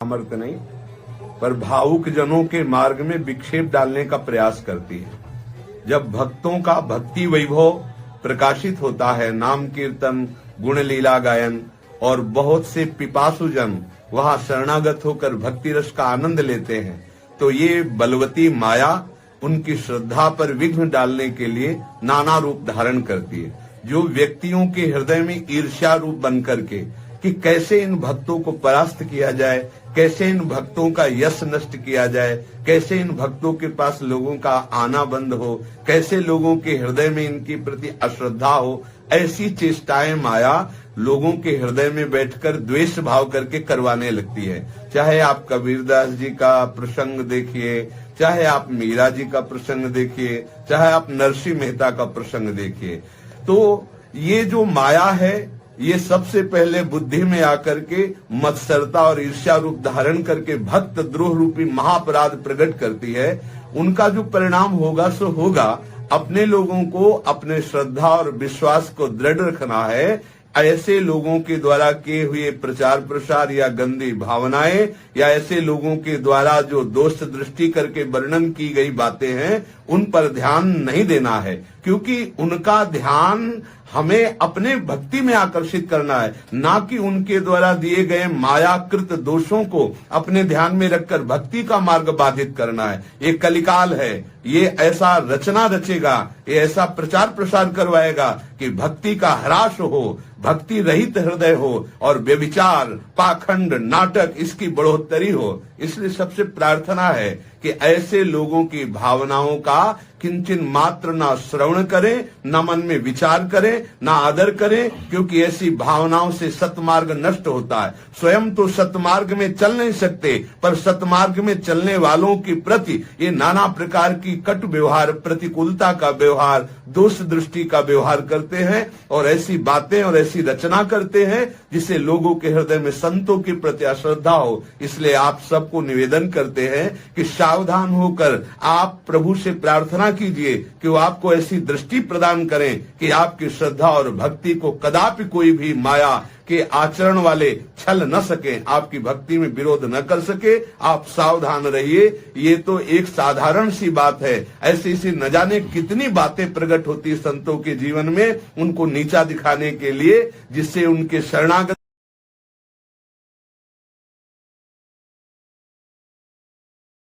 सामर्थ्य नहीं, पर भावुक जनों के मार्ग में विक्षेप डालने का प्रयास करती है। जब भक्तों का भक्ति वैभव प्रकाशित होता है, नाम कीर्तन, गुण लीला गायन और बहुत से पिपासु जन वहां शरणागत होकर भक्ति रस का आनंद लेते हैं, तो ये बलवती माया उनकी श्रद्धा पर विघ्न डालने के लिए नाना रूप धारण करती है। जो व्यक्तियों के हृदय में ईर्ष्या रूप बन करके कि कैसे इन भक्तों को परास्त किया जाए, कैसे इन भक्तों का यश नष्ट किया जाए, कैसे इन भक्तों के पास लोगों का आना बंद हो, कैसे लोगों के हृदय में इनके प्रति अश्रद्धा हो, ऐसी चेष्टाएं माया लोगों के हृदय में बैठकर द्वेष भाव करके करवाने लगती है। चाहे आप कबीरदास जी का प्रसंग देखिए, चाहे आप मीरा जी का प्रसंग देखिए, चाहे आप नरसिंह मेहता का प्रसंग देखिए, तो ये जो माया है ये सबसे पहले बुद्धि में आकर के मत्सरता और ईर्ष्या रूप धारण करके भक्त द्रोह रूपी महापराध प्रकट करती है। उनका जो परिणाम होगा सो होगा। अपने लोगों को अपने श्रद्धा और विश्वास को दृढ़ रखना है। ऐसे लोगों के द्वारा किए हुए प्रचार प्रसार या गंदी भावनाएं या ऐसे लोगों के द्वारा जो दोष दृष्टि करके वर्णन की गई बातें हैं, उन पर ध्यान नहीं देना है, क्योंकि उनका ध्यान हमें अपने भक्ति में आकर्षित करना है, ना कि उनके द्वारा दिए गए मायाकृत दोषों को अपने ध्यान में रखकर भक्ति का मार्ग बाधित करना है। ये कलिकाल है, ये ऐसा रचना रचेगा, ये ऐसा प्रचार प्रसार करवाएगा कि भक्ति का ह्रास हो, भक्ति रहित हृदय हो और व्यभिचार, पाखंड, नाटक इसकी बढ़ोतरी हो। इसलिए सबसे प्रार्थना है कि ऐसे लोगों की भावनाओं का किंचन मात्र ना श्रवण करें, ना मन में विचार करें, ना आदर करें, क्योंकि ऐसी भावनाओं से सतमार्ग नष्ट होता है। स्वयं तो सतमार्ग में चल नहीं सकते, पर सतमार्ग में चलने वालों के प्रति ये नाना प्रकार की कटु व्यवहार, प्रतिकूलता का व्यवहार, दोष दृष्टि का व्यवहार करते हैं और ऐसी बातें और ऐसी रचना करते हैं जिससे लोगों के हृदय में संतों के प्रति अश्रद्धा हो। इसलिए आप सबको निवेदन करते हैं कि सावधान होकर आप प्रभु से प्रार्थना कीजिए कि वो आपको ऐसी दृष्टि प्रदान करें कि आपकी श्रद्धा और भक्ति को कदापि कोई भी माया के आचरण वाले छल न सके, आपकी भक्ति में विरोध न कर सके। आप सावधान रहिए। ये तो एक साधारण सी बात है, ऐसी सी न जाने कितनी बातें प्रकट होती संतों के जीवन में, उनको नीचा दिखाने के लिए, जिससे उनके शरणागत